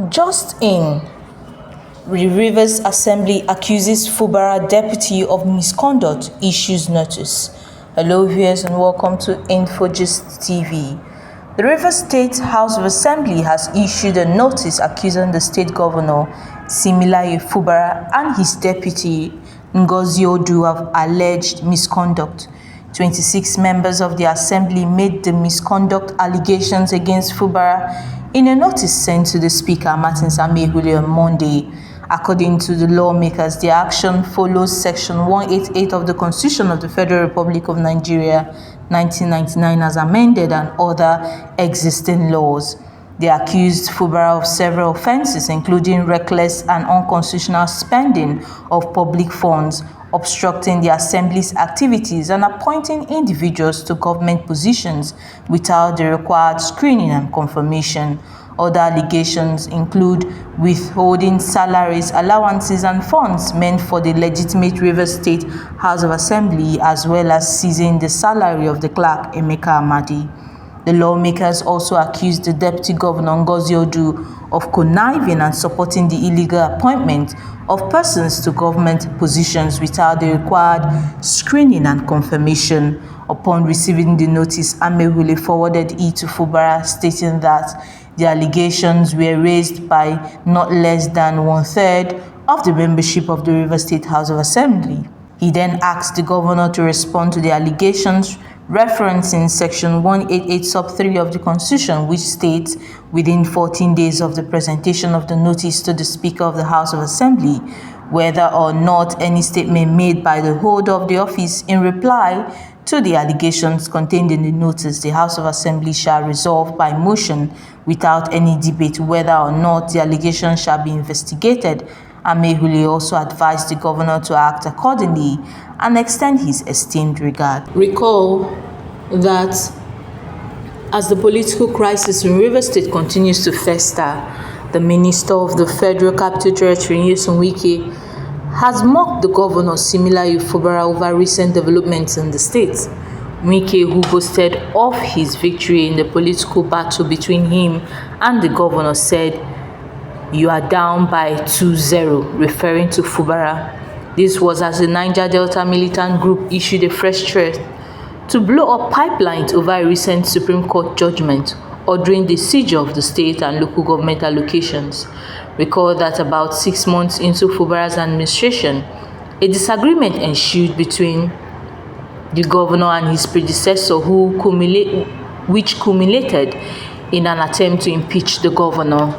Just in, the Rivers Assembly accuses Fubara deputy of misconduct, issues notice. Hello viewers and welcome to Infogist TV. The Rivers State House of Assembly has issued a notice accusing the state governor, Similaye Fubara, and his deputy, Ngozi Odu, of alleged misconduct. 26 members of the assembly made the misconduct allegations against Fubara in a notice sent to the Speaker, Martin Samehule, on Monday. According to the lawmakers, the action follows Section 188 of the Constitution of the Federal Republic of Nigeria, 1999, as amended, and other existing laws. They accused Fubara of several offenses, including reckless and unconstitutional spending of public funds, obstructing the Assembly's activities, and appointing individuals to government positions without the required screening and confirmation. Other allegations include withholding salaries, allowances, and funds meant for the legitimate Rivers State House of Assembly, as well as seizing the salary of the clerk, Emeka Amadi. The lawmakers also accused the Deputy Governor Ngozi Odu of conniving and supporting the illegal appointment of persons to government positions without the required screening and confirmation. Upon receiving the notice, Amehule forwarded it to Fubara, stating that the allegations were raised by not less than one-third of the membership of the Rivers State House of Assembly. He then asked the governor to respond to the allegations, referencing Section 188 sub 3 of the Constitution, which states, within 14 days of the presentation of the notice to the Speaker of the House of Assembly, whether or not any statement made by the holder of the office in reply to the allegations contained in the notice, the House of Assembly shall resolve by motion without any debate whether or not the allegations shall be investigated. Amehule also advised the governor to act accordingly and extend his esteemed regard. Recall that as the political crisis in Rivers State continues to fester, the Minister of the Federal Capital Territory, Pro-Wike, has mocked the governor, Similaye Fubara, over recent developments in the state. Wike, who boasted of his victory in the political battle between him and the governor, said, "You are down by 2-0, referring to Fubara. This was as the Niger Delta militant group issued a fresh threat to blow up pipelines over a recent Supreme Court judgment ordering the seizure of the state and local government allocations. Recall that about 6 months into Fubara's administration, a disagreement ensued between the governor and his predecessor, which culminated in an attempt to impeach the governor.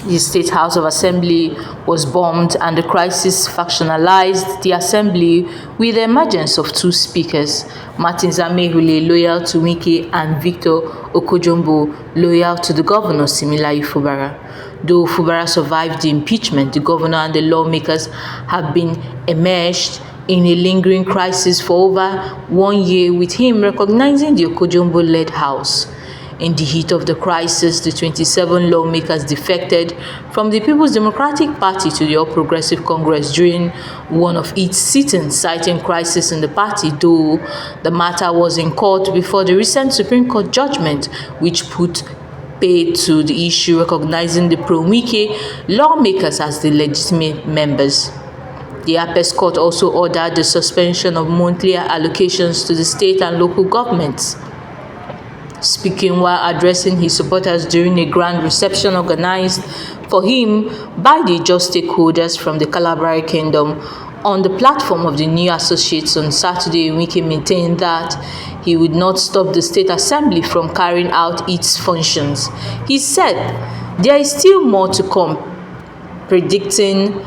The State House of Assembly was bombed and the crisis factionalized the Assembly with the emergence of two speakers, Martin Samehule, loyal to Wike, and Victor Okojombo, loyal to the governor, Similaye Fubara. Though Fubara survived the impeachment, the governor and the lawmakers have been immersed in a lingering crisis for over 1 year, with him recognizing the Okojombo-led House. In the heat of the crisis, the 27 lawmakers defected from the People's Democratic Party to the All Progressive Congress during one of its sittings, citing crisis in the party, though the matter was in court before the recent Supreme Court judgment, which put paid to the issue, recognizing the Pro-Wike lawmakers as the legitimate members. The Apex Court also ordered the suspension of monthly allocations to the state and local governments. Speaking while addressing his supporters during a grand reception organized for him by the just stakeholders from the Calabar Kingdom on the platform of the new associates on Saturday, Wike maintained that he would not stop the State Assembly from carrying out its functions. He said, "There is still more to come," predicting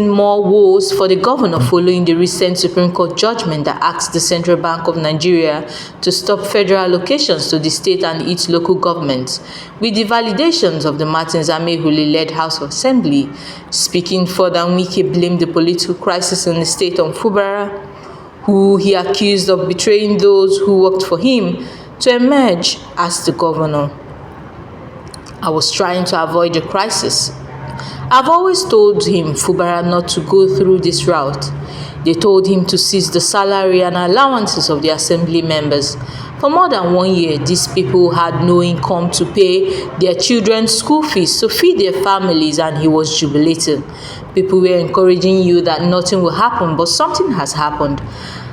more woes for the governor following the recent Supreme Court judgment that asked the Central Bank of Nigeria to stop federal allocations to the state and its local governments, with the validations of the Martin Samehule-led House of Assembly. Speaking further, Wike blamed the political crisis in the state on Fubara, who he accused of betraying those who worked for him to emerge as the governor. "I was trying to avoid the crisis. I've always told him, Fubara, not to go through this route. They told him to seize the salary and allowances of the assembly members. For more than 1 year, these people had no income to pay their children's school fees, to feed their families, and he was jubilating. People were encouraging you that nothing will happen, but something has happened.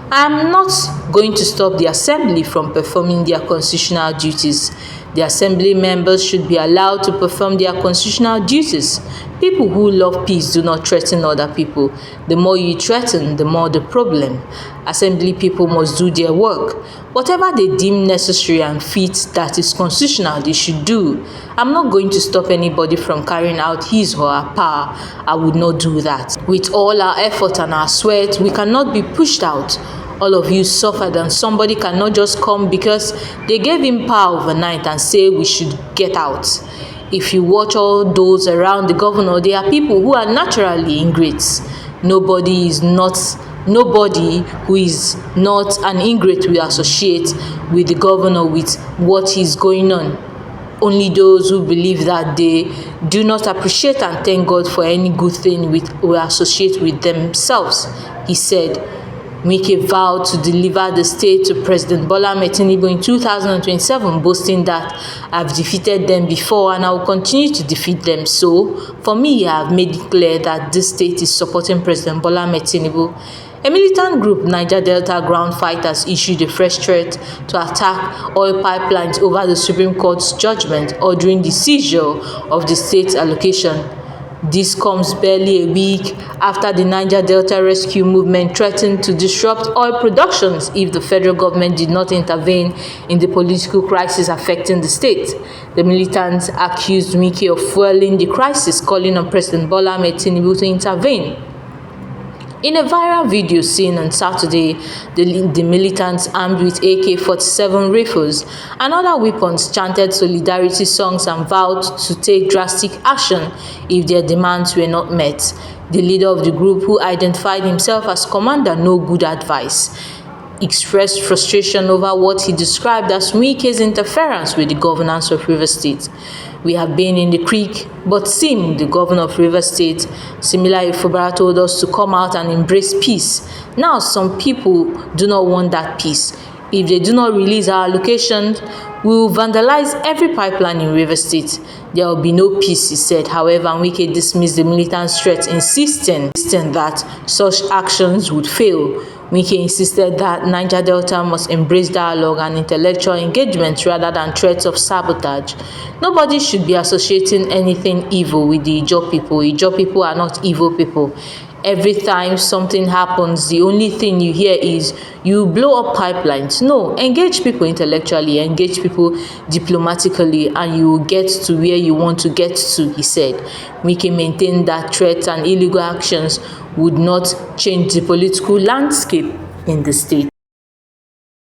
I am not going to stop the assembly from performing their constitutional duties. The assembly members should be allowed to perform their constitutional duties. People who love peace do not threaten other people. The more you threaten, the more the problem. Assembly people must do their work. Whatever they deem necessary and fit that is constitutional, they should do. I'm not going to stop anybody from carrying out his or her power. I would not do that. With all our effort and our sweat, we cannot be pushed out. All of you suffered, and somebody cannot just come because they gave him power overnight and say we should get out. If you watch all those around the governor, they are people who are naturally ingrates. Nobody who is not an ingrate will associate with the governor with what is going on. Only those who believe that they do not appreciate and thank God for any good thing will associate with themselves, he said. Wike vowed to deliver the state to President Bola Ahmed Tinubu in 2027, boasting that I've defeated them before and I will continue to defeat them. So, for me, I have made it clear that this state is supporting President Bola Ahmed Tinubu. A militant group, Niger Delta Ground Fighters, issued a fresh threat to attack oil pipelines over the Supreme Court's judgment ordering the seizure of the state's allocation. This comes barely a week after the Niger Delta Rescue Movement threatened to disrupt oil productions if the federal government did not intervene in the political crisis affecting the state. The militants accused Wike of fueling the crisis, calling on President Bola Ahmed Tinubu to intervene. In a viral video seen on Saturday, the militants, armed with AK-47 rifles and other weapons, chanted solidarity songs and vowed to take drastic action if their demands were not met. The leader of the group, who identified himself as Commander No Good Advice, expressed frustration over what he described as Wike's interference with the governance of Rivers State. We have been in the creek, but Sim, the governor of Rivers State, similarly Fubara, told us to come out and embrace peace. Now some people do not want that peace. If they do not release our allocations, we will vandalize every pipeline in Rivers State. There will be no peace, he said. However, Wike dismissed the militants' threat, insisting that such actions would fail. Wike insisted that Niger Delta must embrace dialogue and intellectual engagement rather than threats of sabotage. Nobody should be associating anything evil with the Ijaw people. Ijaw people are not evil people. Every time something happens, the only thing you hear is you blow up pipelines. No, engage people intellectually, engage people diplomatically, and you will get to where you want to get to, he said. Wike maintained that threats and illegal actions would not change the political landscape in the state.